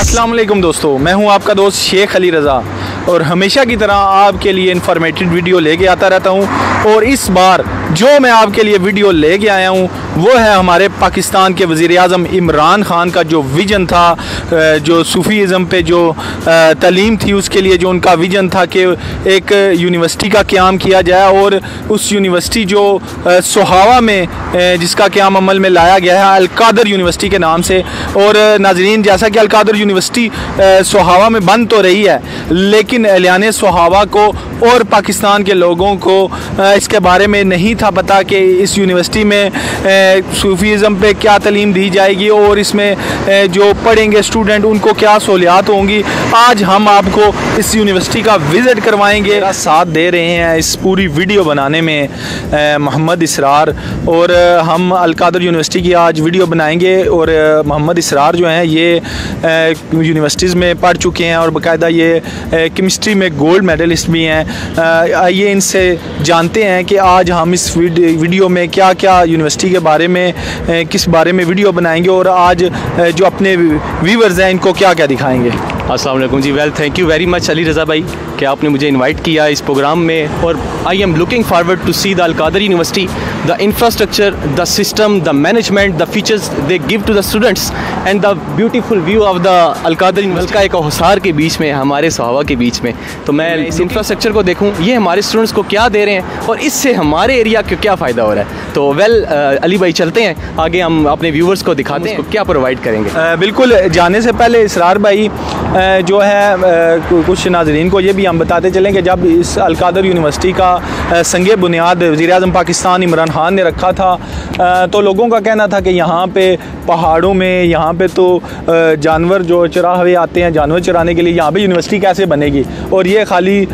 अस्सलाम वालेकुम दोस्तों, मैं हूं आपका दोस्त शेख अली रज़ा और हमेशा की तरह आपके लिए इन्फॉर्मेटिव वीडियो लेके आता रहता हूं। और इस बार जो मैं आपके लिए वीडियो लेके आया हूं वो है हमारे पाकिस्तान के वज़ीर आज़म इमरान ख़ान का जो विज़न था, जो सूफ़ीज़म पे जो तालीम थी उसके लिए जो उनका विज़न था कि एक यूनिवर्सिटी का क़याम किया जाए। और उस यूनिवर्सिटी जो सोहावा में जिसका क़याम अमल में लाया गया है अल-कादर यूनिवर्सिटी के नाम से। और नाज़रीन, जैसा कि अल-कादर यूनिवर्सिटी सोहावा में बंद तो रही है, लेकिन एलान सोहावा को और पाकिस्तान के लोगों को इसके बारे में नहीं था पता कि इस यूनिवर्सिटी में सूफ़ीज़म पे क्या तालीम दी जाएगी और इसमें जो पढ़ेंगे स्टूडेंट उनको क्या सहूलियात होंगी। आज हम आपको इस यूनिवर्सिटी का विज़िट करवाएंगे। साथ दे रहे हैं इस पूरी वीडियो बनाने में मोहम्मद इसरार, और हम अल-कादर यूनिवर्सिटी की आज वीडियो बनाएंगे। और मोहम्मद इसरार जो हैं ये यूनिवर्सिटीज़ में पढ़ चुके हैं और बाकायदा ये केमिस्ट्री में गोल्ड मेडलिस्ट भी हैं। आइए इनसे जानते हैं कि आज हम इस वीडियो में क्या क्या यूनिवर्सिटी के बारे में किस बारे में वीडियो बनाएंगे और आज जो अपने व्यूअर्स हैं इनको क्या क्या दिखाएंगे। अस्सलाम वालेकुम जी। Well, thank you very much Ali Raza भाई कि आपने मुझे इनवाइट किया इस प्रोग्राम में। और I am looking forward to see the Al-Qadir University, the infrastructure, the system, the management, the features they give to the students and the beautiful view of the Al-Qadir University का एक हिसार के बीच में, हमारे सोहावा के बीच में। तो मैं इस इंफ्रास्ट्रक्चर को देखूँ, ये हमारे स्टूडेंट्स को क्या दे रहे हैं और इससे हमारे एरिया को क्या फ़ायदा हो रहा है। तो वेल अली भाई, चलते हैं आगे, हम अपने व्यूवर्स को दिखाते हैं क्या प्रोवाइड करेंगे। बिल्कुल, जाने से पहले इसरार भाई जो है कुछ नाज़रीन को ये भी हम बताते चलें कि जब इस अल-कादर यूनिवर्सिटी का संगे बुनियाद वज़ीर आज़म पाकिस्तान इमरान ख़ान ने रखा था तो लोगों का कहना था कि यहाँ पे पहाड़ों में यहाँ पे तो जानवर जो चरा हुए आते हैं जानवर चराने के लिए, यहाँ पे यूनिवर्सिटी कैसे बनेगी। और ये खाली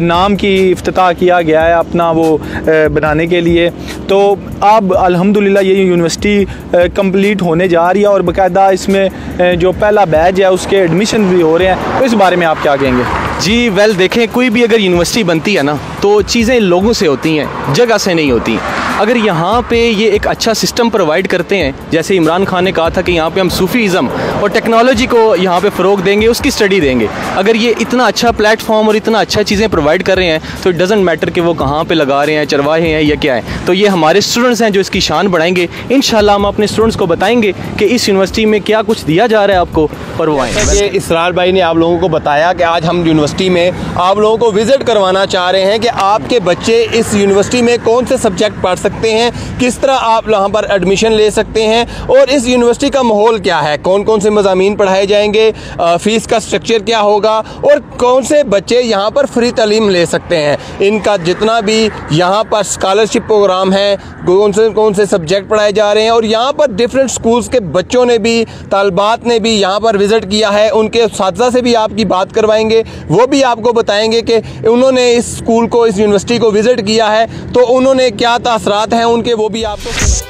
नाम की इफ्तिताह किया गया है अपना वो बनाने के लिए। तो अब अल्हम्दुलिल्लाह ये यूनिवर्सिटी कंप्लीट होने जा रही है और बाकायदा इसमें जो पहला बैच है उसके एडमिशन भी हो रहे हैं। तो इस बारे में आप क्या कहेंगे? जी वेल, देखें, कोई भी अगर यूनिवर्सिटी बनती है ना तो चीज़ें लोगों से होती हैं, जगह से नहीं होती। अगर यहाँ पे ये एक अच्छा सिस्टम प्रोवाइड करते हैं, जैसे इमरान खान ने कहा था कि यहाँ पे हम सूफ़ीज़म और टेक्नोलॉजी को यहाँ पे फ़रोग देंगे, उसकी स्टडी देंगे। अगर ये इतना अच्छा प्लेटफॉर्म और इतना अच्छा चीज़ें प्रोवाइड कर रहे हैं तो इट डज़न्ट मैटर कि वो कहाँ पे लगा रहे हैं, चरवाहे हैं या क्या है। तो ये हमारे स्टूडेंट्स हैं जो इसकी शान बढ़ाएंगे। इंशाल्लाह हम अपने स्टूडेंट्स को बताएंगे कि इस यूनिवर्सिटी में क्या कुछ दिया जा रहा है आपको, और वो आएँ। इसरार भाई ने आप लोगों को बताया कि आज हम यूनिवर्सिटी में आप लोगों को विज़िट करवाना चाह रहे हैं कि आपके बच्चे इस यूनिवर्सिटी में कौन से सब्जेक्ट पढ़ सकते हैं, किस तरह आप यहाँ पर एडमिशन ले सकते हैं और इस यूनिवर्सिटी का माहौल क्या है, कौन कौन से मज़ामीन पढ़ाए जाएंगे, फ़ीस का स्ट्रक्चर क्या होगा और कौन से बच्चे यहाँ पर फ्री तालीम ले सकते हैं। इनका जितना भी यहाँ पर स्कॉलरशिप प्रोग्राम है, कौन से सब्जेक्ट पढ़ाए जा रहे हैं। और यहाँ पर डिफरेंट स्कूल्स के बच्चों ने भी, तालबात ने भी यहाँ पर विज़िट किया है, उनके साथी से भी आपकी बात करवाएंगे। वो भी आपको बताएंगे कि उन्होंने इस स्कूल को, इस यूनिवर्सिटी को विज़िट किया है तो उन्होंने क्या तासरात हैं उनके, वो भी आपको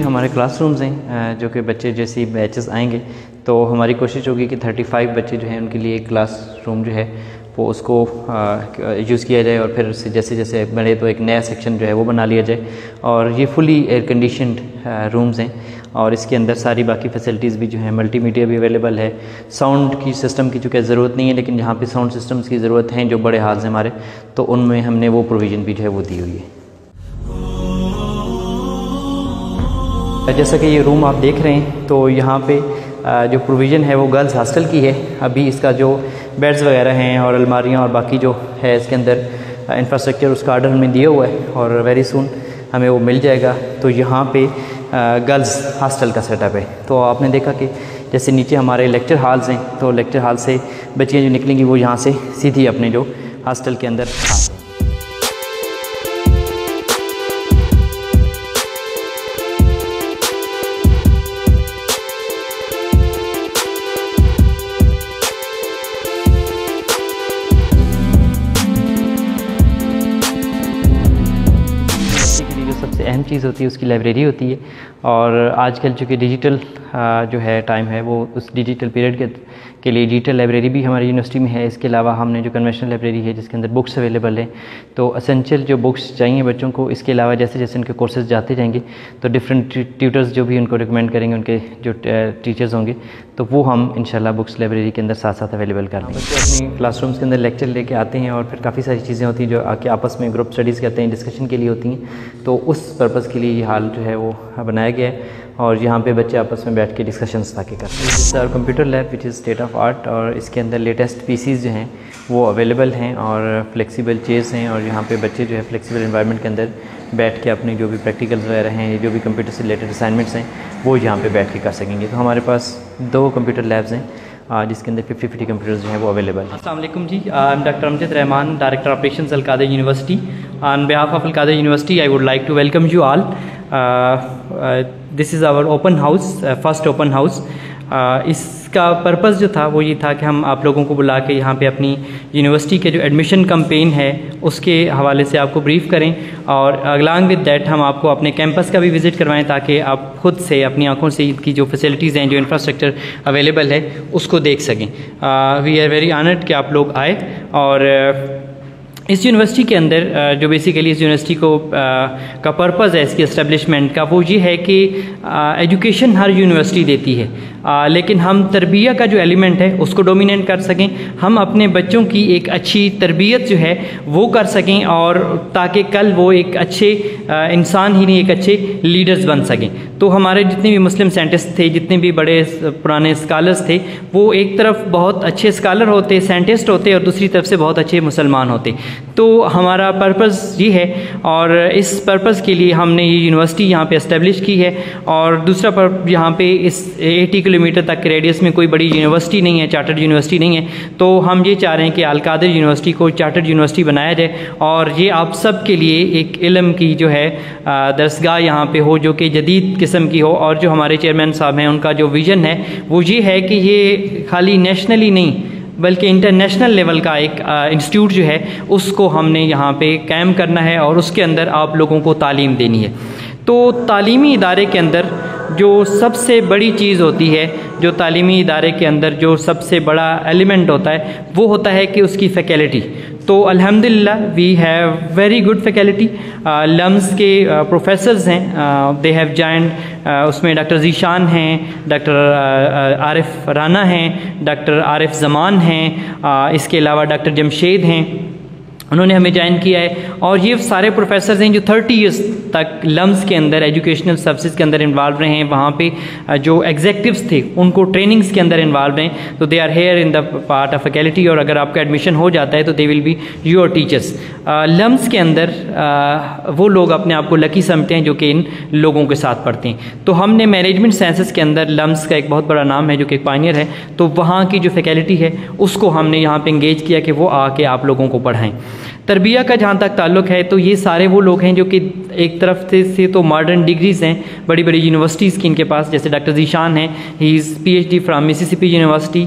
हमारे क्लासरूम्स हैं जो कि बच्चे जैसे बैचेस आएंगे तो हमारी कोशिश होगी कि 35 बच्चे जो हैं उनके लिए एक क्लासरूम जो है वो उसको यूज़ किया जाए, और फिर जैसे जैसे बने तो एक नया सेक्शन जो है वो बना लिया जाए। और ये फुली एयर कंडीशनड रूम्स हैं, और इसके अंदर सारी बाकी फैसिलिटीज़ भी जो हैं, मल्टीमीडिया भी अवेलेबल है। साउंड की सिस्टम की चूँकि ज़रूरत नहीं है, लेकिन जहाँ पे साउंड सिस्टम्स की ज़रूरत है जो बड़े हाल्स हैं हमारे, तो उनमें हमने वो प्रोविज़न भी जो है वो दी हुई है। जैसा कि ये रूम आप देख रहे हैं, तो यहाँ पे जो प्रोविज़न है वो गर्ल्स हॉस्टल की है। अभी इसका जो बेड्स वगैरह हैं और अलमारियाँ और बाकी जो है इसके अंदर इंफ्रास्ट्रक्चर, उसका ऑर्डर हमें दिया हुआ है और वेरी सून हमें वो मिल जाएगा। तो यहाँ पे गर्ल्स हॉस्टल का सेटअप है। तो आपने देखा कि जैसे नीचे हमारे लेक्चर हॉल्स हैं, तो लेक्चर हॉल से बच्चियाँ जो निकलेंगी वो यहाँ से सीधी अपने जो हॉस्टल के अंदर सबसे अहम चीज़ होती है उसकी लाइब्रेरी होती है। और आजकल चूँकि डिजिटल जो है टाइम है, वो उस डिजिटल पीरियड के लिए डिजिटल लाइब्रेरी भी हमारी यूनिवर्सिटी में है। इसके अलावा हमने जो कन्वेंशनल लाइब्रेरी है जिसके अंदर बुक्स अवेलेबल हैं, तो असेंशियल जो बुक्स चाहिए बच्चों को, इसके अलावा जैसे जैसे उनके कोर्सेज जाते जाएंगे तो डिफरेंट ट्यूटर्स जो भी उनको रिकमेंड करेंगे, उनके जो टीचर्स होंगे, तो वो हम इंशाल्लाह बुक्स लाइब्रेरी के अंदर साथ साथ अवेलेबल कर देंगे। बच्चे अपनी क्लासरूम्स के अंदर लेक्चर लेके आते हैं और फिर काफ़ी सारी चीज़ें होती हैं जो आके आपस में ग्रुप स्टडीज़ करते हैं, डिस्कशन के लिए होती हैं। तो उस पर्पज़ के लिए ये हाल जो है वो बनाया गया है और यहाँ पे बच्चे आपस में बैठ के डिस्कशंस ताकि करते हैं। Sir computer lab which is state of art, और इसके अंदर लेटेस्ट पीसीज जो हैं वो अवेलेबल हैं और फ्लेक्सिबल चेयर्स हैं, और यहाँ पे बच्चे जो है फ्लेक्सिबल एनवायरनमेंट के अंदर बैठ के अपने जो भी प्रैक्टिकल्स वगैरह हैं, जो भी कंप्यूटर से रिलेटेड असाइनमेंट्स हैं, वो यहाँ पे बैठ के कर सकेंगे। तो हमारे पास 2 कंप्यूटर लैब्स हैं जिसके अंदर 50 कंप्यूटर्स जो हैं वो अवेलेबल हैं। अस्सलाम वालेकुम जी, I am doctor Amjad Rehman, director operations Al-Qadir University. On behalf of Al-Qadir University I would like to welcome you all. This is our open house, first open house. इसका पर्पज़ जो था वो ये था कि हम आप लोगों को बुला के यहाँ पे अपनी यूनिवर्सिटी के जो एडमिशन कैंपेन है उसके हवाले से आपको ब्रीफ़ करें, और अलॉन्ग विद दैट हम आपको अपने कैंपस का भी विज़िट करवाएं ताकि आप खुद से अपनी आंखों से इनकी जो फैसिलिटीज़ हैं, जो इंफ्रास्ट्रक्चर अवेलेबल है, उसको देख सकें। वी आर वेरी ऑनर्ड कि आप लोग आए। और इस यूनिवर्सिटी के अंदर जो बेसिकली इस यूनिवर्सिटी को का पर्पज़ है इसकी एस्टेब्लिशमेंट का, वो ये है कि एजुकेशन हर यूनिवर्सिटी देती है, लेकिन हम तरबिया का जो एलिमेंट है उसको डोमिनेट कर सकें, हम अपने बच्चों की एक अच्छी तरबियत जो है वो कर सकें, और ताकि कल वो एक अच्छे इंसान ही नहीं, एक अच्छे लीडर्स बन सकें। तो हमारे जितने भी मुस्लिम साइंटिस्ट थे, जितने भी बड़े पुराने स्कॉलर्स थे, वो एक तरफ बहुत अच्छे स्कॉलर होते, साइंटिस्ट होते, और दूसरी तरफ से बहुत अच्छे मुसलमान होते। तो हमारा पर्पज़ ये है, और इस पर्पज़ के लिए हमने ये यूनिवर्सिटी यहाँ पे इस्टेब्लिश की है। और दूसरा यहाँ पे इस 80 किलोमीटर तक के रेडियस में कोई बड़ी यूनिवर्सिटी नहीं है, चार्टर्ड यूनिवर्सिटी नहीं है, तो हम ये चाह रहे हैं कि अल-कादिर यूनिवर्सिटी को चार्टर्ड यूनिवर्सिटी बनाया जाए, और ये आप सब के लिए एक इल्म की जो है दरसगाह यहाँ पे हो, जो कि जदीद किस्म की हो। और जो हमारे चेयरमैन साहब हैं, उनका जो विज़न है वो ये है कि ये खाली नेशनली नहीं बल्कि इंटरनेशनल लेवल का एक इंस्टीट्यूट जो है उसको हमने यहाँ पे कायम करना है, और उसके अंदर आप लोगों को तालीम देनी है। तो तालीमी इदारे के अंदर जो सबसे बड़ी चीज़ होती है, जो तालीमी इदारे के अंदर जो सबसे बड़ा एलिमेंट होता है, वो होता है कि उसकी फैकल्टी। तो अल्हम्दुलिल्लाह we have very good faculty. LUMS के प्रोफेसर्स हैं, दे हैव जॉइंड, उसमें डॉक्टर ज़ीशान हैं, डॉक्टर आरिफ राना हैं, डॉक्टर आरिफ ज़मान हैं, इसके अलावा डॉक्टर जमशेद हैं, उन्होंने हमें ज्वाइन किया है। और ये सारे प्रोफेसर्स हैं जो 30 इयर्स तक लम्स के अंदर एजुकेशनल सर्विसेज के अंदर इन्वॉल्व रहे हैं, वहाँ पे जो एग्जेक्टिव्स थे उनको ट्रेनिंग्स के अंदर इन्वॉल्व हैं, तो they are here in the part of faculty, और अगर आपका एडमिशन हो जाता है तो they will be your teachers. LUMS के अंदर वो लोग अपने आप को लकी समझते हैं जो कि इन लोगों के साथ पढ़ते हैं। तो हमने मैनेजमेंट साइंसेस के अंदर लम्स का एक बहुत बड़ा नाम है जो कि एक पायनियर है, तो वहाँ की जो फैकल्टी है उसको हमने यहाँ पे इंगेज किया कि वो आके आप लोगों को पढ़ाएँ। तरबिया का जहाँ तक ताल्लुक़ है, तो ये सारे वो लोग हैं जो कि एक तरफ से तो मॉडर्न डिग्रीज़ हैं बड़ी बड़ी यूनिवर्सिटीज़ की इनके पास, जैसे डॉक्टर ज़ीशान हैं, he is PhD from Mississippi university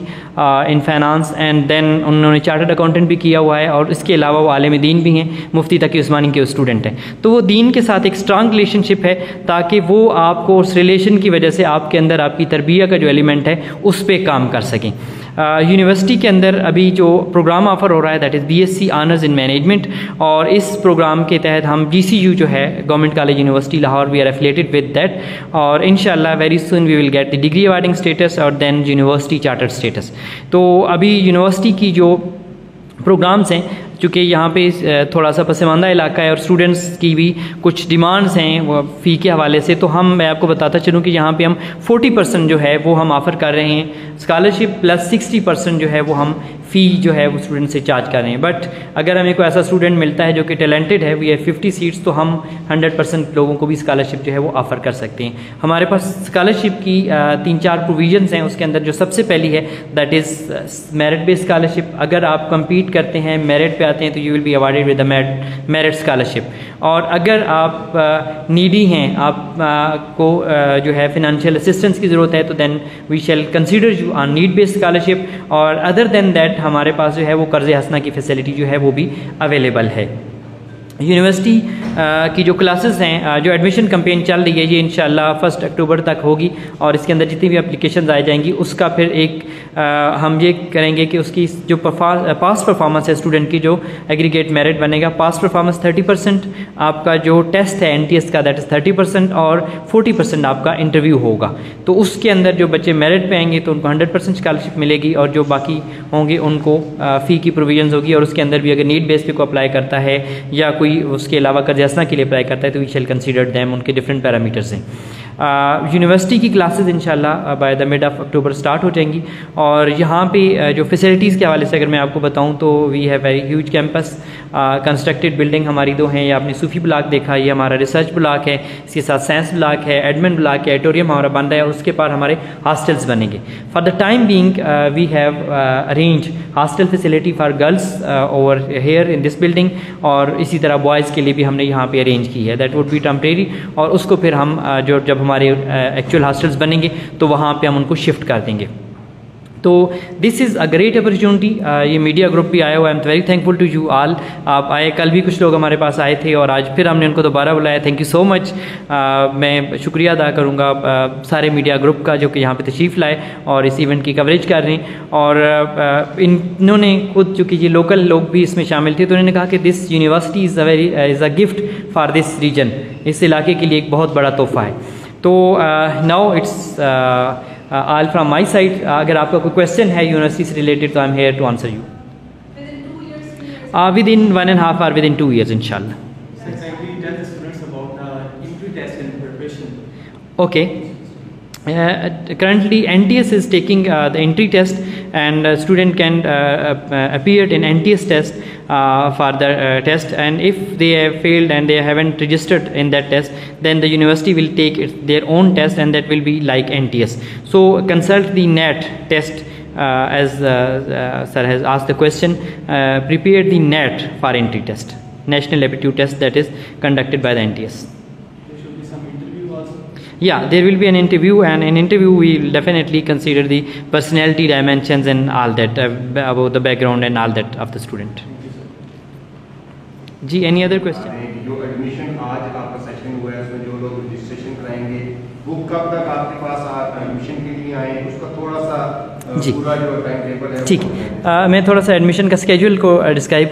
in finance, and then उन्होंने चार्टर्ड अकाउंटेंट भी किया हुआ है, और इसके अलावा वो आलिम दीन भी हैं, मुफ्ती तकी उस्मानी के स्टूडेंट हैं। तो वो दीन के साथ एक स्ट्रांग रिलेशनशिप है, ताकि वो आपको उस रिलेशन की वजह से आपके अंदर आपकी तरबिया का जो एलिमेंट है उस पर काम कर सकें। यूनिवर्सिटी के अंदर अभी जो प्रोग्राम ऑफ़र हो रहा है that is BSc honours in management, और इस प्रोग्राम के तहत हम GCU जो है government college university Lahore we are affiliated with that, और इंशाल्लाह very soon we will get the degree awarding status और देन यूनिवर्सिटी चार्टर्ड स्टेटस। तो अभी यूनिवर्सिटी की जो प्रोग्राम्स हैं, चूँकि यहाँ पे थोड़ा सा पसमानदा इलाका है और स्टूडेंट्स की भी कुछ डिमांड्स हैं वो फ़ी के हवाले से, तो मैं आपको बताता चलूँ कि यहाँ पे हम 40% जो है वो हम ऑफ़र कर रहे हैं स्कॉलरशिप, प्लस 60% जो है वो हम फ़ी जो है वो स्टूडेंट से चार्ज कर रहे हैं। बट अगर हमें कोई ऐसा स्टूडेंट मिलता है जो कि टैलेंटेड है, वी हैव 50 सीट्स, तो हम 100% लोगों को भी स्कॉलरशिप जो है वो ऑफ़र कर सकते हैं। हमारे पास स्कॉलरशिप की 3-4 प्रोविजंस हैं। उसके अंदर जो सबसे पहली है that is merit based scholarship. अगर आप कम्पीट करते हैं, मेरिट पे आते हैं, तो you will be awarded with the merit scholarship. और अगर आप नीडी हैं, आप को जो है फिनंशियल असिस्टेंस की ज़रूरत है, तो then we shall consider you on need based scholarship. और अदर देन दैट हमारे पास जो है वो कर्ज़ हसना की फैसिलिटी जो है वो भी अवेलेबल है। यूनिवर्सिटी की जो क्लासेस हैं, जो एडमिशन कैंपेन चल रही है, ये इंशाल्लाह 1 अक्टूबर तक होगी, और इसके अंदर जितनी भी एप्लीकेशंस आ जाएंगी उसका फिर एक हम ये करेंगे कि उसकी जो पास परफॉर्मेंस है स्टूडेंट की, जो एग्रीगेट मेरिट बनेगा। पास परफॉर्मेंस 30%, आपका जो टेस्ट है NTS का दैट इज़ 30%, और 40% आपका इंटरव्यू होगा। तो उसके अंदर जो बच्चे मेरिट पे आएंगे तो उनको 100% स्कॉलरशिप मिलेगी, और जो बाकी होंगे उनको फ़ी की प्रोविजंस होगी। और उसके अंदर भी अगर नीड बेस पे को अप्लाई करता है या कोई उसके अलावा कर्ज़ हसना के लिए अप्लाई करता है, तो वी शैल कंसीडर दैम, उनके डिफरेंट पैरामीटर्स हैं। यूनिवर्सिटी की क्लासेस इंशाल्लाह by the mid of October start हो जाएंगी। और यहाँ पे जो फैसिलिटीज़ के हवाले से अगर मैं आपको बताऊँ तो we have very huge campus, constructed building हमारी 2 हैं। ये आपने सूफी ब्लॉक देखा, ये हमारा रिसर्च ब्लॉक है, इसके साथ साइंस ब्लॉक है, एडमिन ब्लॉक है, एडिटोरियम हमारा बन रहा है, और उसके पार हमारे हॉस्टल्स बनेंगे। For the time being we have arrange hostel facility for girls over here in this building, और इसी तरह बॉयज़ के लिए भी हमने यहाँ पे अरेंज की है। दैट वुड बी टेम्परेरी, और उसको फिर हम जब हमारे एक्चुअल हॉस्टल्स बनेंगे तो वहाँ पे हम उनको शिफ्ट कर देंगे। तो this is a great opportunity. ये मीडिया ग्रुप भी आया हुआ है, I am very thankful to you all. आप आए, कल भी कुछ लोग हमारे पास आए थे, और आज फिर हमने उनको दोबारा बुलाया। Thank you so much. मैं शुक्रिया अदा करूँगा सारे मीडिया ग्रुप का जो कि यहाँ पे तशरीफ़ लाए और इस इवेंट की कवरेज कर रहे हैं। और इन्होंने खुद, चूँकि ये लोकल लोग भी इसमें शामिल थे, तो उन्होंने कहा कि this university is a gift for this region, इस इलाके के लिए एक बहुत बड़ा तोहफ़ा है। तो now it's all from my side. अगर आपका कोई क्वेश्चन है यूनिवर्सिटी से रिलेटेड, तो I am here to answer you within 1.5 or within 2 years inshallah. Okay. Currently NTS is taking the entry test, and student can appear in NTS test for the test, and if they have failed and they haven't registered in that test, then the university will take their own test, and that will be like NTS. So consult the NET test, as sir has asked the question. Prepare the NET for entry test, National Aptitude Test, that is conducted by the NTS. Yeah, there will be an interview, and in interview we will definitely consider the personality dimensions and all that, about the background and all that of the student. जी, any other question? जो admission आज आपका session हुआ है, उसमें जो लोग registration कराएंगे वो कब तक आपके पास एडमिशन के लिए आए, उसका थोड़ा सा जी, पूरा जो टाइम टेबल है। ठीक है, मैं थोड़ा सा एडमिशन का स्केड्यूल को डिस्क्राइब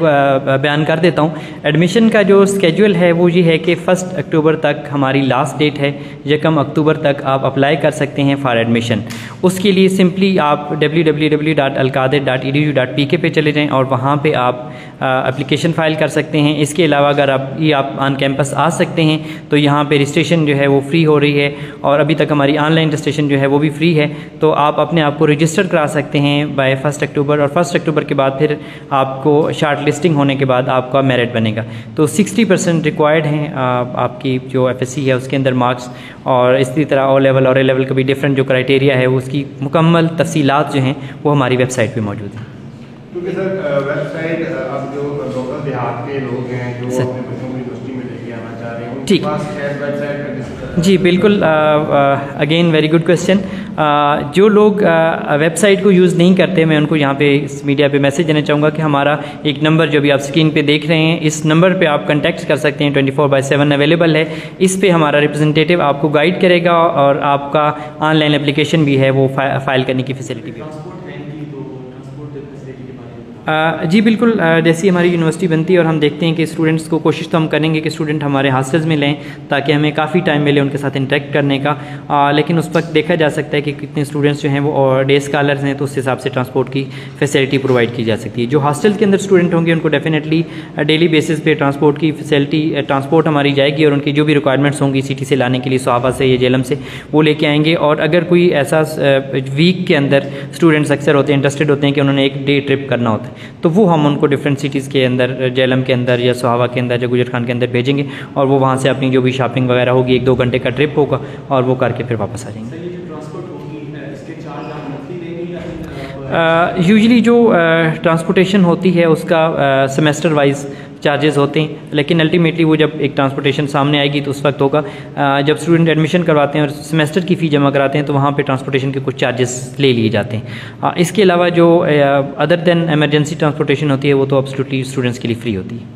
बयान कर देता हूँ। एडमिशन का जो स्केड्यूल है वो ये है कि 1 अक्टूबर तक हमारी लास्ट डेट है, 1 अक्टूबर तक आप अप्लाई कर सकते हैं फॉर एडमिशन। उसके लिए सिंपली आप www.alqadir.edu.pk पे चले जाएँ और वहाँ पे आप एप्लीकेशन फ़ाइल कर सकते हैं। इसके अलावा अगर आप ऑन कैंपस आ सकते हैं तो यहाँ पे रजिस्ट्रेशन जो है वो फ्री हो रही है, और अभी तक हमारी ऑनलाइन रजिस्ट्रेशन जो है वो भी फ्री है। तो आप अपने आप को रजिस्टर करा सकते हैं बाय 1 अक्टूबर, और 1 अक्टूबर के बाद फिर आपको शार्ट लिस्टिंग होने के बाद आपका मेरिट बनेगा। तो 60% रिक्वायर्ड हैं आपकी जो FSC है उसके अंदर मार्क्स, और इसी तरह O लेवल और A लेवल का भी डिफरेंट जो क्राइटेरिया है उसकी मुकम्मल तफसीलात जो हैं वो हमारी वेबसाइट पे मौजूद हैं। क्योंकि सर वेबसाइट अब जो लोकल देहात के लोग हैं जो अपने बच्चों को यूनिवर्सिटी में लेके आना चाह रहे हैं, उनके पास वेबसाइट जी बिल्कुल, अगेन वेरी गुड क्वेश्चन। जो लोग वेबसाइट को यूज़ नहीं करते, मैं उनको यहाँ पे इस मीडिया पे मैसेज देना चाहूँगा कि हमारा एक नंबर जो भी आप स्क्रीन पे देख रहे हैं, इस नंबर पे आप कांटेक्ट कर सकते हैं, 24/7 अवेलेबल है। इस पे हमारा रिप्रेजेंटेटिव आपको गाइड करेगा, और आपका ऑनलाइन एप्लीकेशन भी है वो फाइल करने की फैसिलिटी भी है। जी बिल्कुल, जैसी हमारी यूनिवर्सिटी बनती है और हम देखते हैं कि स्टूडेंट्स को, कोशिश तो हम करेंगे कि स्टूडेंट हमारे हॉस्टल्स में लें ताकि हमें काफ़ी टाइम मिले उनके साथ इंटरेक्ट करने का, लेकिन उस वक्त देखा जा सकता है कि कितने स्टूडेंट्स जो हैं वो डे स्कॉलर्स हैं, तो उस हिसाब से ट्रांसपोर्ट की फैसिलिटी प्रोवाइड की जा सकती है। जो हॉस्टल के अंदर स्टूडेंट होंगे उनको डेफिनेटली डेली बेसिस पे ट्रांसपोर्ट की फैसिलिटी, ट्रांसपोर्ट हमारी जाएगी और उनकी जो भी रिक्वायरमेंट्स होंगी सिटी से लाने के लिए, सोहाबा से या जेलम से, वो लेके आएंगे। और अगर कोई ऐसा वीक के अंदर स्टूडेंट्स अक्सर होते हैं, इंटरेस्टेड होते हैं कि उन्होंने एक डे ट्रिप करना होता है, तो वो हम उनको डिफरेंट सिटीज़ के अंदर, जेलम के अंदर या सोहाबा के अंदर या गुजर खान के अंदर भेजेंगे और वो वहाँ से अपनी जो भी शॉपिंग वगैरह होगी, 1-2 घंटे का ट्रिप होगा और वो करके फिर वापस आ जाएंगे। यूजुअली जो ट्रांसपोर्टेशन होती है उसका सेमेस्टर वाइज चार्जेस होते हैं, लेकिन अल्टीमेटली वो जब एक ट्रांसपोर्टेशन सामने आएगी तो उस वक्त होगा। जब स्टूडेंट एडमिशन करवाते हैं और सेमेस्टर की फ़ी जमा कराते हैं तो वहाँ पे ट्रांसपोर्टेशन के कुछ चार्जेस ले लिए जाते हैं। इसके अलावा जो अदर देन एमरजेंसी ट्रांसपोर्टेशन होती है वो तो एब्सोल्युटली स्टूडेंट्स के लिए फ्री होती है।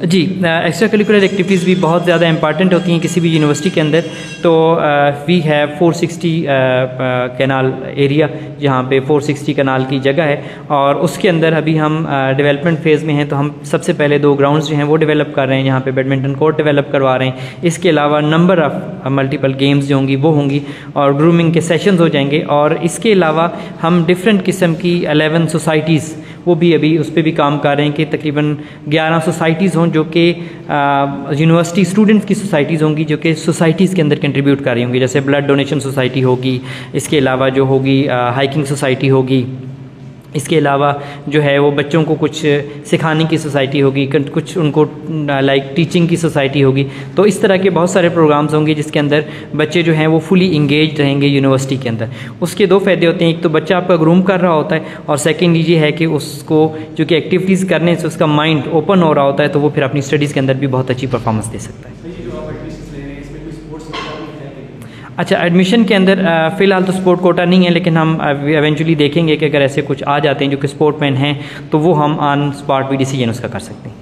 जी, एक्स्ट्रा करिकुलर एक्टिविटीज़ भी बहुत ज़्यादा इंपॉर्टेंट होती हैं किसी भी यूनिवर्सिटी के अंदर। तो वी हैव 460 कैनाल एरिया, जहाँ पे 460 कैनाल की जगह है और उसके अंदर अभी हम डेवलपमेंट फेज़ में हैं। तो हम सबसे पहले 2 ग्राउंड्स जो हैं वो डेवलप कर रहे हैं, यहाँ पे बैडमिंटन कोर्ट डेवलप करवा रहे हैं। इसके अलावा नंबर ऑफ़ मल्टीपल गेम्स जो होंगी वो होंगी और ग्रूमिंग के सेशंस हो जाएंगे। और इसके अलावा हम डिफरेंट किस्म की 11 सोसाइटीज़, वो भी अभी उस पर भी काम कर रहे हैं कि तकरीबन 11 सोसाइटीज़ हों जो कि यूनिवर्सिटी स्टूडेंट्स की सोसाइटीज़ होंगी जो कि सोसाइटीज़ के अंदर कंट्रीब्यूट कर रही होंगी। जैसे ब्लड डोनेशन सोसाइटी होगी, इसके अलावा जो होगी हाइकिंग सोसाइटी होगी, इसके अलावा जो है वो बच्चों को कुछ सिखाने की सोसाइटी होगी, कुछ उनको लाइक टीचिंग की सोसाइटी होगी। तो इस तरह के बहुत सारे प्रोग्राम्स होंगे जिसके अंदर बच्चे जो हैं वो फुली इंगेज रहेंगे यूनिवर्सिटी के अंदर। उसके 2 फ़ायदे होते हैं, एक तो बच्चा आपका ग्रूम कर रहा होता है और सेकंड ये है कि उसको जो कि एक्टिविटीज़ करने से उसका माइंड ओपन हो रहा होता है, तो वो फिर अपनी स्टडीज़ के अंदर भी बहुत अच्छी परफॉर्मेंस दे सकता है। अच्छा, एडमिशन के अंदर फ़िलहाल तो स्पोर्ट कोटा नहीं है, लेकिन हम एवेंचुअली देखेंगे कि अगर ऐसे कुछ आ जाते हैं जो कि स्पोर्टमैन हैं तो वो हम ऑन स्पॉट भी डिसीजन उसका कर सकते हैं।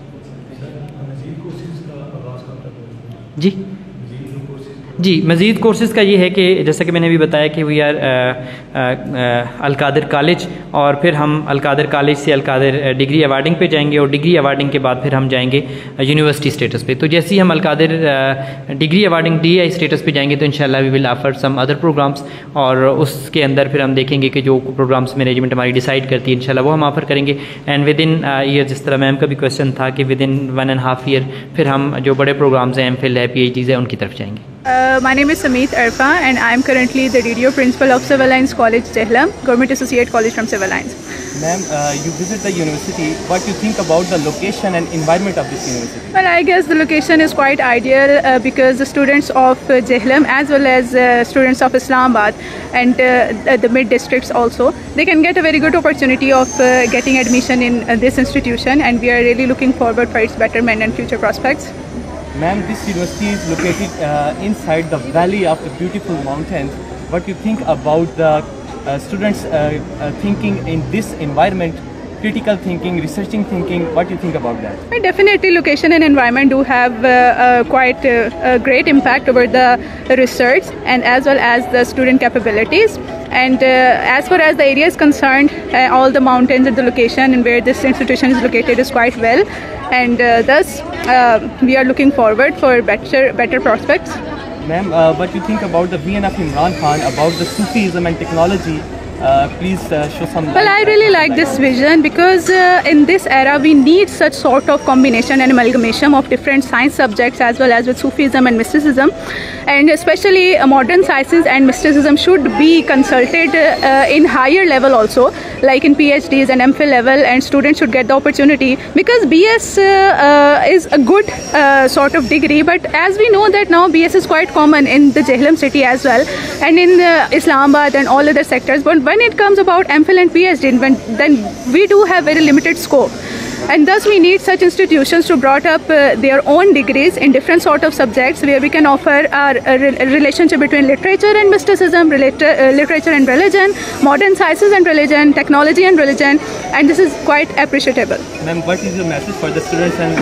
जी, मज़ीद कोर्सेज़ का ये है कि जैसा कि मैंने अभी बताया कि वी आर अलकादर कॉलेज और फिर हम अलकादर कॉलेज से अलकादर डिग्री अवार्डिंग पे जाएंगे और डिग्री अवार्डिंग के बाद फिर हम जाएंगे यूनिवर्सिटी स्टेटस पे। तो जैसे ही हम Alqadir degree awarding DI status पे जाएंगे तो इंशाल्लाह we will offer some other programmes और उसके अंदर फिर हम देखेंगे कि जो प्रोग्राम्स मैनेजमेंट हमारी डिसाइड करती है इंशाल्लाह वो हम ऑफ़र करेंगे। एंड विद इन ईयर, जिस तरह मैम का भी क्वेश्चन था कि विद इन 1.5 ईयर फिर हम जो बड़े प्रोग्राम्स हैं, MPhil है, PhDs है, उनकी तरफ जाएंगे। My name is Sameet Arfa and I am currently the DDO Principal of Civil Lines College, Jehlam, Government Associate College from Civil Lines. Ma'am, you visit the university. What do you think about the location and environment of this university? Well, I guess the location is quite ideal because the students of Jehlam as well as students of Islamabad and the mid districts also, they can get a very good opportunity of getting admission in this institution, and we are really looking forward for its betterment and future prospects. Ma'am, this university is located inside the valley of the beautiful mountains. What do you think about the students thinking in this environment, critical thinking, researching thinking? What do you think about that? Definitely, location and environment do have quite a great impact over the research and as well as the student capabilities. And as far as the area is concerned, all the mountains and the location and where this institution is located is quite well, and thus we are looking forward for better prospects. Ma'am, what do you think about the vision of Imran Khan about the Sufism and technology? Please show some light. Well, I really like this vision because in this era we need such sort of combination and amalgamation of different science subjects as well as with Sufism and mysticism, and especially modern sciences and mysticism should be consulted in higher level also, like in PhDs and MPhil level, and students should get the opportunity because BS is a good sort of degree, but as we know that now BS is quite common in the Jehlam city as well and in Islamabad and all other sectors, but when it comes about MPhil and PhD, then we do have very limited scope, and thus we need such institutions to brought up their own degrees in different sort of subjects where we can offer our relationship between literature and mysticism, literature and religion, modern sciences and religion, technology and religion, and this is quite appreciable. Ma'am, what is your message for the students and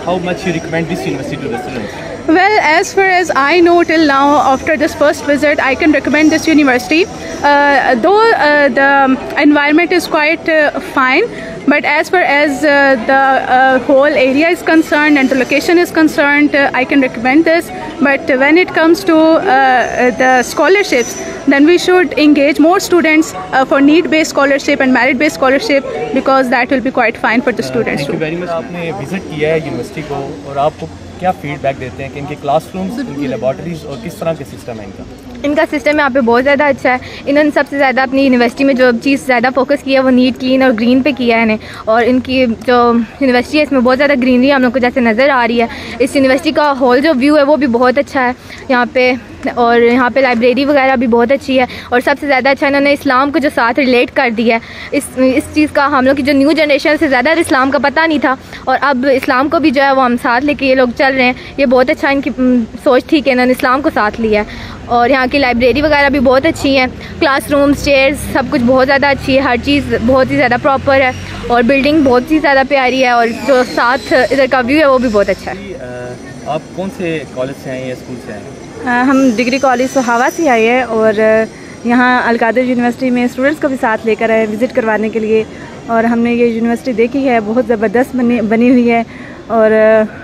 how much you recommend this university to the students? Well, as far as I know till now, after this first visit, I can recommend this university. Though the environment is quite fine, but as far as the whole area is concerned and the location is concerned, I can recommend this. But when it comes to the scholarships, then we should engage more students for need-based scholarship and merit-based scholarship, because that will be quite fine for the students. Thank you very much. आपने visit किया है university को, और आपको क्या feedback देते हैं कि इनके क्लासरूम्स, इनकी लेबॉर्टरीज और किस तरह के सिस्टम है इनका? इनका सिस्टम यहाँ पे बहुत ज़्यादा अच्छा है। इन्होंने सबसे ज़्यादा अपनी यूनिवर्सिटी में जो चीज़ ज़्यादा फोकस किया है वो नीट, क्लीन और ग्रीन पे किया है इन्हें। और इनकी जो यूनिवर्सिटी है इसमें बहुत ज़्यादा ग्रीनरी हम लोग को जैसे नज़र आ रही है। इस यूनिवर्सिटी का होल जो व्यू है वो भी बहुत अच्छा है यहाँ पे, और यहाँ पे लाइब्रेरी वगैरह भी बहुत अच्छी है। और सबसे ज़्यादा अच्छा इन्होंने इस्लाम को जो साथ रिलेट कर दिया है। इस चीज़ का हम लोग की जो न्यू जनरेशन से ज़्यादा इस्लाम का पता नहीं था, और अब इस्लाम को भी जो है वो हम साथ लेके ये लोग चल रहे हैं। ये बहुत अच्छा इनकी सोच थी कि इन्होंने इस्लाम को साथ लिया है। और यहाँ की लाइब्रेरी वगैरह भी बहुत अच्छी हैं, क्लासरूम्स, चेयर्स, सब कुछ बहुत ज़्यादा अच्छी है। हर चीज़ बहुत ही ज़्यादा प्रॉपर है, और बिल्डिंग बहुत ही ज़्यादा प्यारी है, और जो साथ इधर का व्यू है वो भी बहुत अच्छा है। आप कौन से कॉलेज से आए या स्कूल से आए? हम डिग्री कॉलेज सोहावा से आए हैं, और यहाँ अलकादिर यूनिवर्सिटी में स्टूडेंट्स को भी साथ लेकर आए विज़िट करवाने के लिए। और हमने ये यूनिवर्सिटी देखी है, बहुत ज़बरदस्त बनी हुई है, और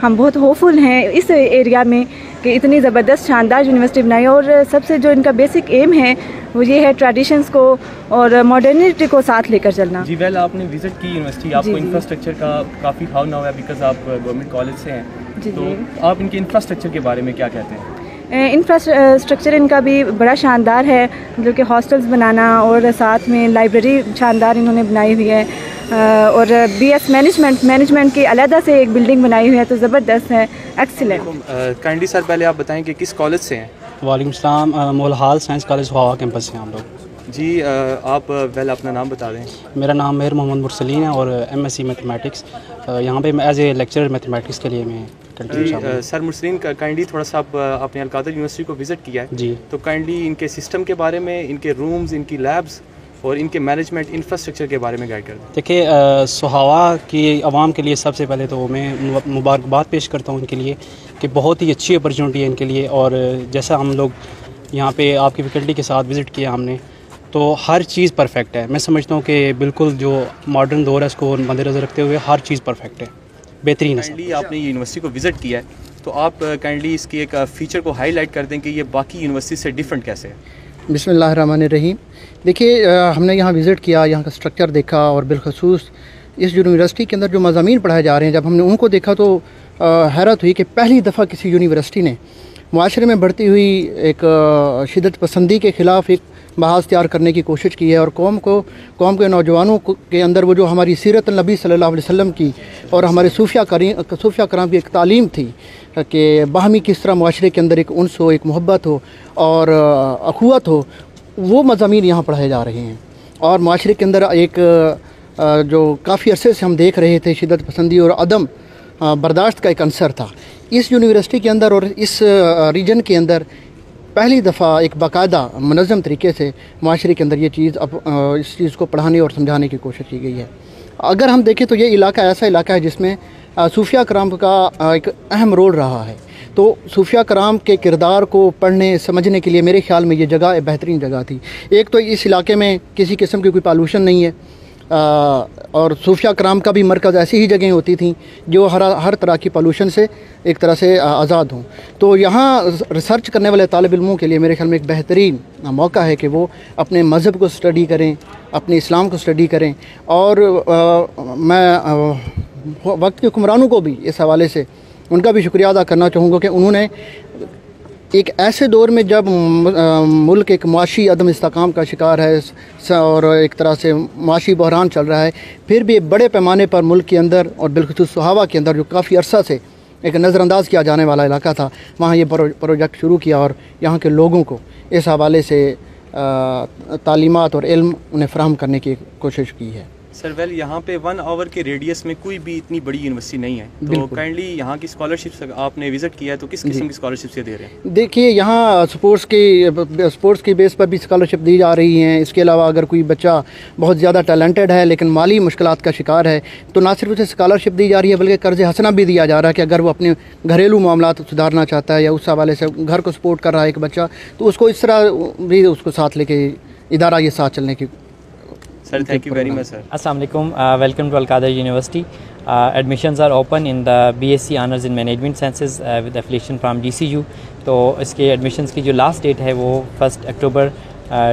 हम बहुत होपफुल हैं इस एरिया में कि इतनी ज़बरदस्त शानदार यूनिवर्सिटी बनाई। और सबसे जो इनका बेसिक एम है वो ये है ट्रेडिशंस को और मॉडर्निटी को साथ लेकर चलना। जी वेल, आपने विजिट की यूनिवर्सिटी, आपको इंफ्रास्ट्रक्चर का काफ़ी हाउ नाउ है, बिकॉज आप गवर्नमेंट कॉलेज से हैं, तो आप इनके इंफ्रास्ट्रक्चर के बारे में क्या कहते हैं? इंफ्रास्ट्रक्चर इनका भी बड़ा शानदार है, मतलब कि हॉस्टल्स बनाना और साथ में लाइब्रेरी शानदार इन्होंने बनाई हुई है, और BS मैनेजमेंट की अलहदा से एक बिल्डिंग बनाई हुई है, तो ज़बरदस्त है, एक्सीलेंट। काइंडली सर पहले आप बताएं कि किस कॉलेज से हैं? वालेकुम सलाम, मोलहाल साइंस कॉलेज हवा कैंपस से हम लोग। जी आप वेल अपना नाम बता दें। मेरा नाम मेहर मोहम्मद मुरसलीन है, और MSc मैथमेटिक्स यहाँ पे एज ए लेक्चरर मैथमेटिक्स के लिए मैं कंटिन्यू। सर मुरसलीन काइंडली थोड़ा सा आपने अलकादिर यूनिवर्सिटी को विज़िट किया है जी, तो काइंडली इनके सिस्टम के बारे में, इनके रूम्स, इनकी लैब्स और इनके मैनेजमेंट इंफ्रास्ट्रक्चर के बारे में गाइड कर दें। देखिए सोहावा की आवाम के लिए सबसे पहले तो मैं मुबारकबाद पेश करता हूँ इनके लिए कि बहुत ही अच्छी अपॉर्चुनिटी है इनके लिए। और जैसा हम लोग यहाँ पे आपकी फैकल्टी के साथ विज़िट किया हमने, तो हर चीज़ परफेक्ट है। मैं समझता हूँ कि बिल्कुल जो मॉडर्न दौर है उसको मद्देनज़र रखते हुए हर चीज़ परफेक्ट है, बेहतरीन है। काइंडली आपने यूनिवर्सिटी को विज़िट किया है, तो आप काइंडली इसकी एक फ़ीचर को हाईलाइट कर दें कि ये बाकी यूनिवर्सिटी से डिफरेंट कैसे है। बिस्मिल्लाहिर्रहमानिर्रहीम। देखिए हमने यहाँ विज़िट किया, यहाँ का स्ट्रक्चर देखा, और बिलखसूस इस यूनिवर्सिटी के अंदर जो मज़ामीन पढ़ाए जा रहे हैं, जब हमने उनको देखा तो हैरत हुई कि पहली दफ़ा किसी यूनिवर्सिटी ने माशरे में बढ़ती हुई एक शिद्दत पसंदी के ख़िलाफ़ एक बहास तैयार करने की कोशिश की है, और कौम के नौजवानों के अंदर वो जो हमारी सीरत नबी सल्लल्लाहु अलैहि वसल्लम की और हमारे सूफिया कराम की एक तालीम थी कि बाहमी किस तरह माशरे के अंदर एक उन्स हो, एक मोहब्बत हो और अखुवत हो, वो मज़ामीन यहाँ पढ़ाए जा रहे हैं। और माशरे के अंदर एक जो काफ़ी अरसे से हम देख रहे थे शिद्दत पसंदी और अदम बर्दाश्त का एक अंसर था, इस यूनिवर्सिटी के अंदर और इस रीजन के अंदर पहली दफ़ा एक बाकायदा मुनज़्ज़म तरीके से माशरे के अंदर ये चीज़ अब इस चीज़ को पढ़ाने और समझाने की कोशिश की गई है। अगर हम देखें तो ये इलाका ऐसा इलाका है जिसमें सूफिया कराम का एक अहम रोल रहा है, तो सूफिया कराम के किरदार को पढ़ने समझने के लिए मेरे ख़्याल में ये जगह एक बेहतरीन जगह थी। एक तो इस इलाके में किसी किस्म की कोई पॉल्यूशन नहीं है, और सूफिया कराम का भी मरकज़ ऐसी ही जगह होती थी जो हर तरह की पॉल्यूशन से एक तरह से आज़ाद हों। तो यहाँ रिसर्च करने वाले तालिब इल्मों के लिए मेरे ख्याल में एक बेहतरीन मौका है कि वो अपने मज़हब को स्टडी करें, अपने इस्लाम को स्टडी करें। और मैं वक्त के हुक्मरानों को भी इस हवाले से उनका भी शुक्रिया अदा करना चाहूँगा कि उन्होंने एक ऐसे दौर में जब मुल्क एक माशी अदम इस्तेकाम का शिकार है और एक तरह से माशी बहरान चल रहा है, फिर भी बड़े पैमाने पर मुल्क के अंदर और बिलखुसूस सोहावा के अंदर जो काफ़ी अरसा से एक नज़रअंदाज किया जाने वाला इलाका था, वहाँ ये प्रोजेक्ट शुरू किया और यहाँ के लोगों को इस हवाले से तालीमात और इल्म उन्हें फ़राहम करने की कोशिश की है। सर वेल यहाँ पे 1 आवर के रेडियस में कोई भी इतनी बड़ी यूनिवर्सिटी नहीं है, तो काइंडली यहाँ की स्कॉलरशिप्स आपने विजिट किया है तो किस किस्म की स्कॉलरशिप से दे रहे हैं? देखिए यहाँ स्पोर्ट्स की बेस पर भी स्कॉलरशिप दी जा रही हैं। इसके अलावा अगर कोई बच्चा बहुत ज़्यादा टैलेंटेड है लेकिन माली मुश्किलात का शिकार है तो ना सिर्फ उसे स्कॉलरशिप दी जा रही है बल्कि कर्ज हसना भी दिया जा रहा है कि अगर वो अपने घरेलू मामलात सुधारना चाहता है या उस हवाले से घर को सपोर्ट कर रहा है एक बच्चा, तो उसको इस तरह भी उसको साथ लेके इदारा ये साथ चलने की। Sir, thank you very much, sir. Assalamualaikum. Welcome to Al-Qadir University. Admissions are open in the BSc Honours in Management Sciences with affiliation from GCU. तो इसके एडमिशन्स की जो लास्ट डेट है वो 1 अक्टूबर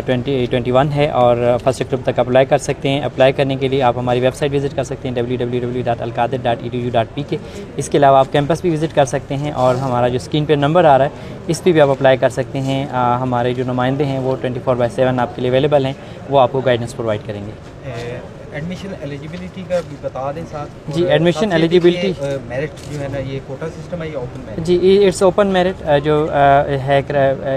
2021 है और 1 अक्टूबर तक अप्लाई कर सकते हैं। अप्लाई करने के लिए आप हमारी वेबसाइट विज़िट कर सकते हैं www.alqadir.edu.pk। इसके अलावा आप कैंपस भी विज़िट कर सकते हैं और हमारा जो स्क्रीन पे नंबर आ रहा है इस पर भी आप अप्लाई कर सकते हैं। हमारे जो नुमाइंदे हैं वो 24/7 आपके लिए अवेलेबल हैं, वो आपको गाइडेंस प्रोवाइड करेंगे। एडमिशन एलिजिबिलिटी का भी बता दें साथ। जी एडमिशन एलिजिबिलिटी मेरिट जो है ना, ये कोटा सिस्टम है या ओपन मेरिट? जी इट्स ओपन मेरिट। जो है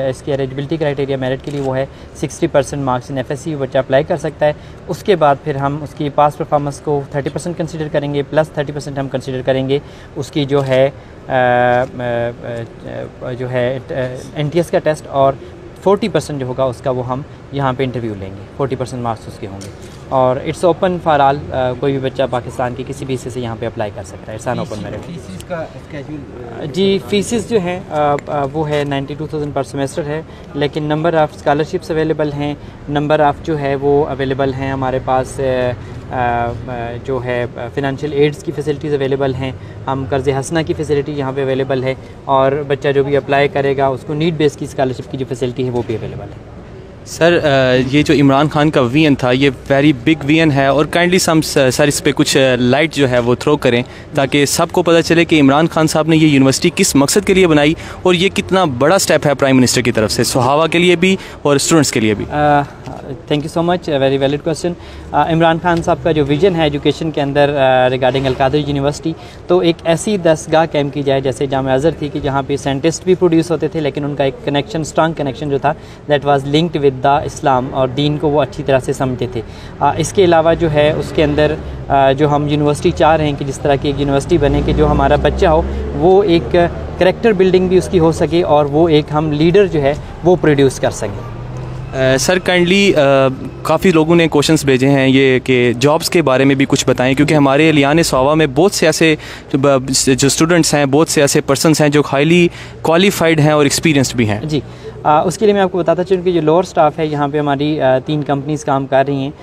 इसकी एलिजिबिलिटी क्राइटेरिया मेरिट के लिए वो है 60% मार्क्स इन FSC बच्चा अप्लाई कर सकता है। उसके बाद फिर हम उसकी पास परफॉर्मेंस को 30% कंसिडर करेंगे, प्लस 30% हम कंसिडर करेंगे उसकी जो है NTS का टेस्ट, और 40% जो होगा उसका वो हम यहाँ पे इंटरव्यू लेंगे। 40% मार्क्स उसके होंगे और इट्स ओपन फॉर ऑल। कोई भी बच्चा पाकिस्तान के किसी भी हिस्से से यहाँ पे अप्लाई कर सकता है। It's an open merit. Fees का स्केड्यूल? जी फीसिस जो हैं वो है 92,000 पर सेमेस्टर है, लेकिन नंबर ऑफ़ स्कॉलरशिप्स अवेलेबल हैं, नंबर ऑफ़ जो है वो अवेलेबल हैं हमारे पास। जो है फ़िनंशियल एड्स की फ़ैसिलिटीज़ अवेलेबल हैं, हम कर्ज़ हसना की फ़ैसिलिटी यहाँ पे अवेलेबल है और बच्चा जो भी अप्लाई करेगा उसको नीड बेस की स्कॉलरशिप की जो फैसिलिटी है वो भी अवेलेबल है। सर ये जो इमरान खान का वीएन था ये वेरी बिग वीएन है और काइंडली सर इस पर कुछ लाइट जो है वो थ्रो करें ताकि सबको पता चले कि इमरान खान साहब ने ये यूनिवर्सिटी किस मकसद के लिए बनाई और ये कितना बड़ा स्टेप है प्राइम मिनिस्टर की तरफ से सोहावा के लिए भी और स्टूडेंट्स के लिए भी। Thank you so much, very valid question. Imran Khan साहब का जो विजन है एजुकेशन के अंदर रिगार्डिंग अल-कादिर यूनिवर्सिटी, तो एक ऐसी दरगाह कायम की जाए जैसे जामे अज़हर थी कि जहाँ पे साइंटिस्ट भी प्रोड्यूस होते थे लेकिन उनका एक कनेक्शन, स्ट्रॉन्ग कनेक्शन जो था that was linked with the Islam और दीन को वो अच्छी तरह से समझते थे। इसके अलावा जो है उसके अंदर जो हम यूनिवर्सिटी चाह रहे हैं कि जिस तरह की एक यूनिवर्सिटी बने कि जो हमारा बच्चा हो वो एक करैक्टर बिल्डिंग भी उसकी हो सके और वो एक हम लीडर जो है वो प्रोड्यूस कर सकें। सर काइंडली काफ़ी लोगों ने क्वेश्चंस भेजे हैं ये कि जॉब्स के बारे में भी कुछ बताएं, क्योंकि हमारे लियान सोहावा में बहुत से ऐसे जो स्टूडेंट्स हैं, बहुत से ऐसे पर्सनस हैं जो हाईली क्वालिफाइड हैं और एक्सपीरियंस्ड भी हैं। जी उसके लिए मैं आपको बताता चलूँ कि जो लोअर स्टाफ है यहाँ पे हमारी 3 कंपनीज़ काम कर रही हैं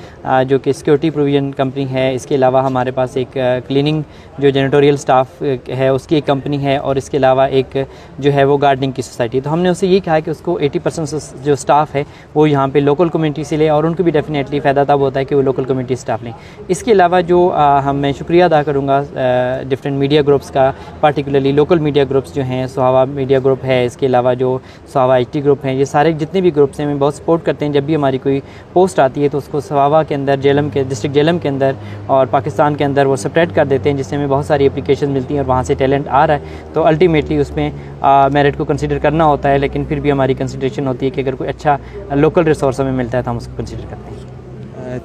जो कि सिक्योरिटी प्रोविजन कंपनी है। इसके अलावा हमारे पास एक क्लीनिंग जो जेनेटोरियल स्टाफ है उसकी एक कंपनी है और इसके अलावा एक जो है वो गार्डनिंग की सोसाइटी। तो हमने उससे ये कहा कि उसको 80% जो स्टाफ है वो यहाँ पे लोकल कम्युनिटी से ले और उनको भी डेफिनेटली फ़ायदा तब होता है कि वो लोकल कम्युनिटी स्टाफ लें। इसके अलावा जो मैं शुक्रिया अदा करूँगा डिफरेंट मीडिया ग्रुप्स का, पार्टिकुलरली लोकल मीडिया ग्रुप्स जो हैं, सोहावा मीडिया ग्रुप है, इसके अलावा जो सोहावा IT ग्रुप हैं, ये सारे जितने भी ग्रुप्स हैं हमें बहुत सपोर्ट करते हैं। जब भी हमारी कोई पोस्ट आती है तो उसको सोहावा के अंदर, जेलम के डिस्ट्रिक्ट जेलम के अंदर और पाकिस्तान के अंदर वो स्प्रेड कर देते हैं, जिससे हमें बहुत सारी एप्लीकेशन मिलती हैं और वहाँ से टैलेंट आ रहा है। तो अल्टीमेटली उसमें मेरिट को कंसिडर करना होता है, लेकिन फिर भी हमारी कंसिडरेशन होती है कि अगर कोई अच्छा लोकल रिसोर्स हमें मिलता है तो हम उसको कंसिडर करते हैं।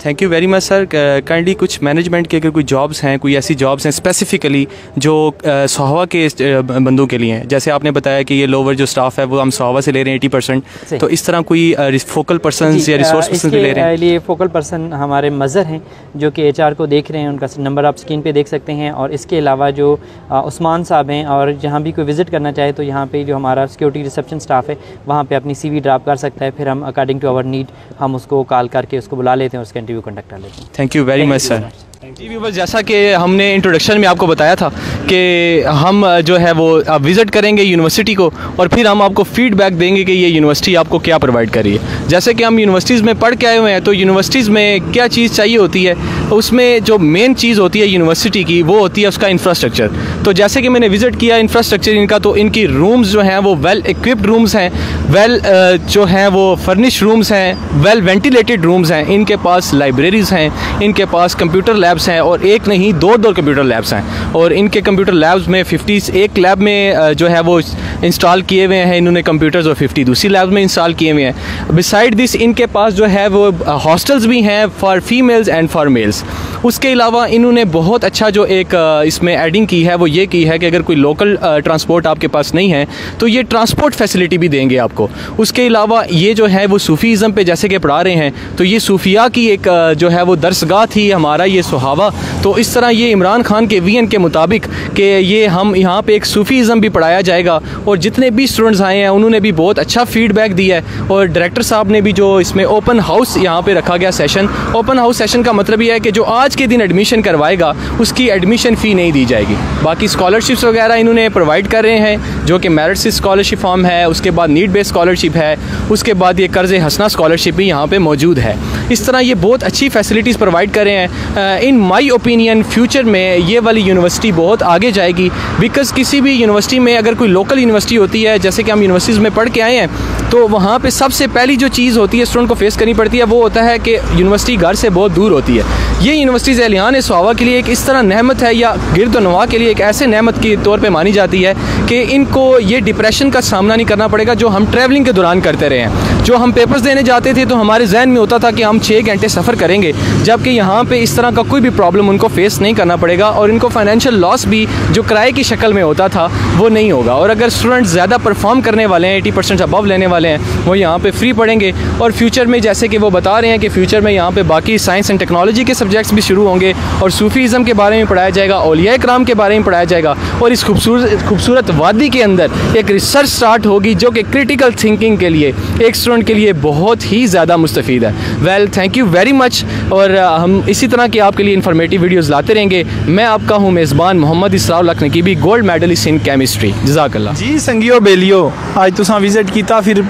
Thank you very much sir. Kindly कुछ मैनेजमेंट के अगर कोई जॉब्स हैं, कोई ऐसी जॉब्स हैं स्पेसिफिकली जो सोहावा के बंदों के लिए हैं, जैसे आपने बताया कि ये लोअर जो स्टाफ है वो हम सोहावा से ले रहे हैं 80%, तो इस तरह कोई फोकल पर्सन या रिसोर्स पर्सन भी ले रहे हैं? लिए फोकल पर्सन हमारे मज़र हैं जो कि HR को देख रहे हैं, उनका नंबर आप स्क्रीन पे देख सकते हैं। और इसके अलावा जो उस्मान साहब हैं और जहाँ भी कोई विज़िट करना चाहे तो यहाँ पे जो हमारा सिक्योरिटी रिसेप्शन स्टाफ है वहाँ पे अपनी CV ड्रॉप कर सकता है, फिर हम अकॉर्डिंग टू आवर नीड हम उसको कॉल करके उसको बुला लेते हैं, उसका इंटरव्यू कंडक्ट कर लेते हैं। Thank you very much sir. जी व्यूअर्स, जैसा कि हमने इंट्रोडक्शन में आपको बताया था कि हम जो है वो विज़िट करेंगे यूनिवर्सिटी को और फिर हम आपको फीडबैक देंगे कि ये यूनिवर्सिटी आपको क्या प्रोवाइड कर रही है। जैसे कि हम यूनिवर्सिटीज़ में पढ़ के आए हुए हैं तो यूनिवर्सिटीज़ में क्या चीज़ चाहिए होती है, उसमें जो मेन चीज़ होती है यूनिवर्सिटी की वो होती है उसका इंफ्रास्ट्रक्चर। तो जैसे कि मैंने विज़िट किया इंफ्रास्ट्रक्चर इनका, तो इनकी रूम्स जो हैं वो वेल इक्विप्ड रूम्स हैं, वेल जो हैं वो फर्निश रूम्स हैं, वेल वेंटिलेटेड रूम्स हैं, इनके पास लाइब्रेरीज़ हैं, इनके पास कंप्यूटर लैब्स हैं और एक नहीं दो कंप्यूटर लैब्स हैं। और इनके कंप्यूटर लैब्स में 50 एक लैब में जो है वो इंस्टॉल किए हुए हैं इन्होंने कंप्यूटर्स और 50 दूसरी लैब में इंस्टॉल किए हुए हैं। बिसाइड दिस इनके पास जो है वो हॉस्टल्स भी हैं for females and for mails. उसके अलावा इन्होंने बहुत अच्छा जो एक इसमें एडिंग की है वो ये की है कि अगर कोई लोकल ट्रांसपोर्ट आपके पास नहीं है तो ये ट्रांसपोर्ट फैसिलिटी भी देंगे आपको। उसके अलावा ये जो है वो सूफ़ीज़म पे जैसे कि पढ़ा रहे हैं, तो ये सूफिया की एक जो है वो दरसगाह थी हमारा ये सुहावा। तो इस तरह ये इमरान खान के विजन के मुताबिक कि ये हम यहाँ पे एक सूफ़ीज़म भी पढ़ाया जाएगा, और जितने भी स्टूडेंट्स आए हैं उन्होंने भी बहुत अच्छा फीडबैक दिया है। और डायरेक्टर साहब ने भी जो इसमें ओपन हाउस यहाँ पे रखा गया सेशन, ओपन हाउस सेशन का मतलब ये है कि जो आज के दिन एडमिशन करवाएगा उसकी एडमिशन फ़ी नहीं दी जाएगी। बाकी स्कॉलरशिप्स वगैरह इन्होंने प्रोवाइड कर रहे हैं, जो कि मेरिट से स्कॉलरशिप फॉर्म है, उसके बाद नीड बेस्ड स्कॉलरशिप है, उसके बाद ये कर्ज़ हसना स्कॉलरशिप भी यहाँ पे मौजूद है। इस तरह ये बहुत अच्छी फैसिलिटीज़ प्रोवाइड कर रहे हैं। इन माई ओपिनियन फ्यूचर में ये वाली यूनिवर्सिटी बहुत आगे जाएगी, बिकॉज़ किसी भी यूनिवर्सिटी में अगर कोई लोकल यूनिवर्सिटी होती है, जैसे कि हम यूनिवर्सिटीज़ में पढ़ के आए हैं, तो वहाँ पे सबसे पहली जो चीज़ होती है स्टूडेंट को फेस करनी पड़ती है वो होता है कि यूनिवर्सिटी घर से बहुत दूर होती है। ये यूनिवर्सिटीज़ एहलियान सुहावा के लिए एक इस तरह नेमत है, या गिरद नवा के लिए एक ऐसे नेमत के तौर पे मानी जाती है कि इनको ये डिप्रेशन का सामना नहीं करना पड़ेगा जो हम ट्रैवलिंग के दौरान करते रहे हैं। जो हम पेपर्स देने जाते थे तो हमारे जहन में होता था कि हम 6 घंटे सफ़र करेंगे, जबकि यहाँ पे इस तरह का कोई भी प्रॉब्लम उनको फेस नहीं करना पड़ेगा, और इनको फाइनेंशियल लॉस भी जो किराए की शक्ल में होता था वो नहीं होगा। और अगर स्टूडेंट्स ज़्यादा परफॉर्म करने वाले हैं, 80% अबव लेने वाले हैं, वो यहाँ पे फ्री पढ़ेंगे। और फ्यूचर में जैसे कि वो बता रहे हैं कि फ्यूचर में यहाँ पे बाकी साइंस एंड टेक्नोलॉजी के सब्जेक्ट्स भी शुरू होंगे, और सूफीज़म के बारे में पढ़ाया जाएगा, औलिया इकराम के बारे में पढ़ाया जाएगा, और इस खूबसूरत वादी के अंदर एक रिसर्च स्टार्ट होगी जो कि क्रिटिकल थिंकिंग के लिए एक स्टूडेंट के लिए बहुत ही ज़्यादा मुस्तफ़ीद है। Well, thank you very much, और हम इसी तरह की आपके लिए इन्फॉर्मेटिव वीडियोज़ लाते रहेंगे। मैं आपका हूँ मेज़बान मोहम्मद इसरार लखनकीबी, गोल्ड मेडलिस्ट इन केमिस्ट्री। जज़ाकल्लाह जी। संगियो बेलियो, आज तुसां विजिट किया फिर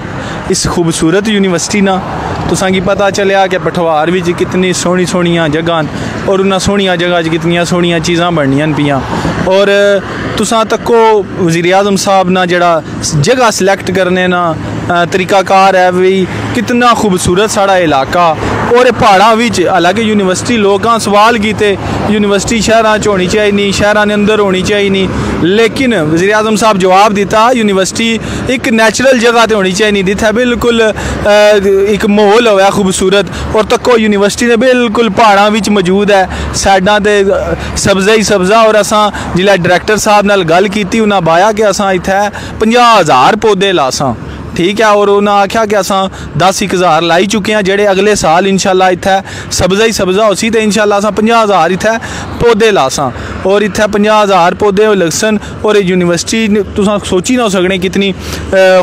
इस खूबसूरत यूनिवर्सिटी ना, तुसां की पता चलिया कि पठवार विच कितनी सोहनी सोहनियां जगह, और उन्हां सोहनियां जगह कितनियां सोहनियां चीज़ां बननियां पियां। और तुसां तक्को वज़ीर आज़म साहब ना जड़ा जगह सिलेक्ट करने ना तरीकाकार है भी, कितना खूबसूरत साड़ा इलाका, और पहाड़ों विच हालांकि यूनिवर्सिटी लोगों सवाल किए यूनिवर्सिटी शहरों च होनी चाहिए नहीं, शहरों के अंदर होनी चाहिए नहीं, लेकिन वज़ीर आज़म साहब जवाब दिता यूनिवर्सिटी एक नैचुरल जगह तो होनी चाहिए नहीं, दिता बिल्कुल एक माहौल होया खूबसूरत, और तक्को यूनिवर्सिटी ने बिल्कुल पहाड़ों विच मौजूद है, साइडां ते सब्ज़ा ही सब्ज़ा। और असां जिला डायरैक्टर साहब नाल गल कीती, उन्हें बाया कि असां इत्थै 50,000 पौधे लासां, ठीक है, और उन्हें आख्या कि असां 10,000 लाई चुके हैं, जेडे अगले साल इंशाल्लाह इत्थै सब्ज़ा ही सब्ज़ा होसी, तो इंशाल्लाह असां 50,000 इत्थै पौधे लासां, और इत्थै 50,000 पौधे लगसन। और यूनिवर्सिटी तुसां सोची ना सकने कितनी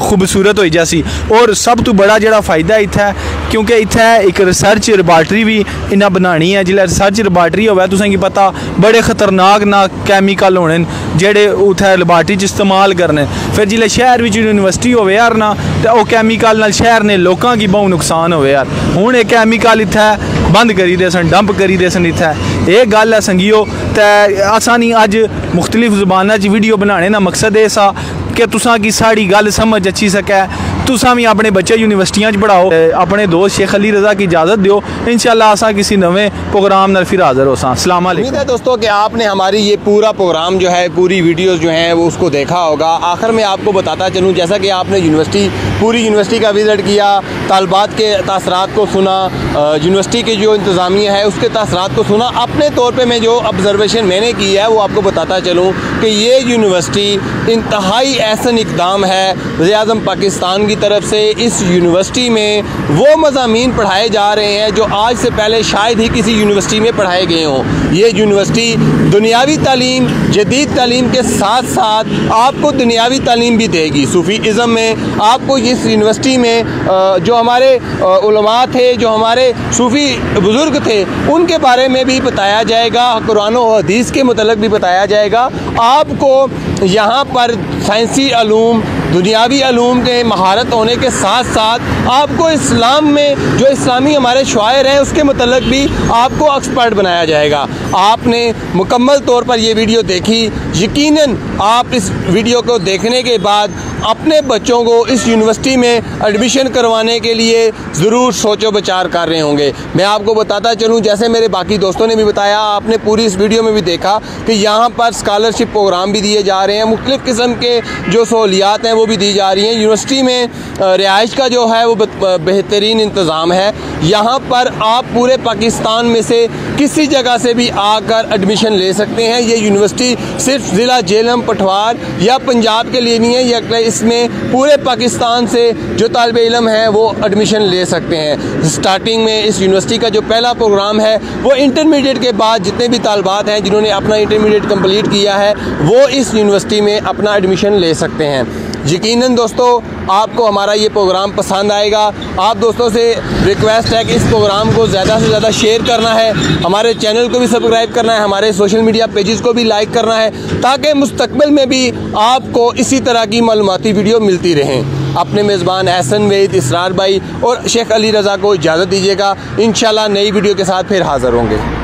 खूबसूरत हो जासी। और सब तो बड़ा जड़ा फ़ायदा इत्थै, क्योंकि इत्थै एक रिसर्च लैबार्टरी भी इन्हें बनानी है। जिसलै रिसर्च लैबार्टरी होवे, तुसें की पता बड़े खतरनाक ना कैमिकल होने जेडे उत्थै लैबार्टरी च इस्तेमाल करने, फिर जिसलै शहर विच यूनिवर्सिटी होवे यार ना, तो वह कैमिकल नाल शहर ने लोगों की बहुत नुकसान होवे यार। हुण ये कैमिकल इत्थै बंद करी दे सन, डंप करी दे सन इत्थै, ये गल है संगियो। तो असां नी अज मुख्तलिफ ज़ुबानां च वीडियो बनाने का मकसद ये सा कि तुसां की साड़ी गल समझ अच्छी सकै, तुसां भी अपने बच्चे यूनिवर्सिटियां पढ़ाओ। अपने दोस्त शेख अली रज़ा की इजाज़त दो, इंशाल्लाह असां किसी नवे प्रोग्राम नाल फिर हाज़र हो सा। अस्सलाम वालेकुम। उम्मीद है दोस्तों कि आपने हमारी ये पूरा प्रोग्राम जो है, पूरी वीडियोस जो हैं वो उसको देखा होगा। आखिर में आपको बताता चलूँ, जैसा कि आपने पूरी यूनिवर्सिटी का विज़िट किया, तालबात के तासरात को सुना, यूनिवर्सिटी की जो इंतज़ामिया है उसके तासरात को सुना, अपने तौर पर मैं जो ऑब्जर्वेशन मैंने की है वो आपको बताता चलूँ कि ये यूनिवर्सिटी इंतहाई ऐसा इक़दाम है वज़ीर आज़म पाकिस्तान की तरफ से। इस यूनिवर्सिटी में वो मज़ामीन पढ़ाए जा रहे हैं जो आज से पहले शायद ही किसी यूनिवर्सिटी में पढ़ाए गए हों। ये यूनिवर्सिटी दुनियावी तालीम, जदीद तालीम के साथ साथ आपको दुनियावी तालीम भी देगी। सूफ़ीज़म में आपको इस यूनिवर्सिटी में जो हमारे उलमा थे, जो हमारे सूफ़ी बुज़ुर्ग थे, उनके बारे में भी बताया जाएगा, कुरान और हदीस के मुतल्लिक़ भी बताया जाएगा। आपको यहाँ पर साइंसी अलूम, दुनियावी अलूम के महारत होने के साथ साथ आपको इस्लाम में जो इस्लामी हमारे शायर हैं उसके मुतल्लिक़ भी आपको एक्सपर्ट बनाया जाएगा। आपने मुकम्मल तौर पर ये वीडियो देखी, यकीनन आप इस वीडियो को देखने के बाद अपने बच्चों को इस यूनिवर्सिटी में एडमिशन करवाने के लिए ज़रूर सोचो विचार कर रहे होंगे। मैं आपको बताता चलूँ, जैसे मेरे बाकी दोस्तों ने भी बताया, आपने पूरी इस वीडियो में भी देखा कि यहाँ पर स्कॉलरशिप प्रोग्राम भी दिए जा रहे हैं, मुख्तलिफ़ किस्म के जो सहूलियात हैं वो भी दी जा रही हैं। यूनिवर्सिटी में रिहाइश का जो है वो बेहतरीन इंतज़ाम है। यहाँ पर आप पूरे पाकिस्तान में से किसी जगह से भी आकर एडमिशन ले सकते हैं। ये यूनिवर्सिटी सिर्फ ज़िला झेलम, पठवार या पंजाब के लिए नहीं है, या इसमें पूरे पाकिस्तान से जो तालिब इल्म हैं वो एडमिशन ले सकते हैं। स्टार्टिंग में इस यूनिवर्सिटी का जो पहला प्रोग्राम है वो इंटरमीडिएट के बाद जितने भी तालिबात हैं जिन्होंने अपना इंटरमीडिएट कंप्लीट किया है वो इस यूनिवर्सिटी में अपना एडमिशन ले सकते हैं। यकीनन दोस्तों आपको हमारा ये प्रोग्राम पसंद आएगा। आप दोस्तों से रिक्वेस्ट है कि इस प्रोग्राम को ज़्यादा से ज़्यादा शेयर करना है, हमारे चैनल को भी सब्सक्राइब करना है, हमारे सोशल मीडिया पेजेस को भी लाइक करना है, ताकि मुस्तकबिल में भी आपको इसी तरह की मालूमाती वीडियो मिलती रहें। अपने मेज़बान एहसन वेद, इसरार भाई और शेख अली रज़ा को इजाज़त दीजिएगा। इंशाल्लाह नई वीडियो के साथ फिर हाज़िर होंगे।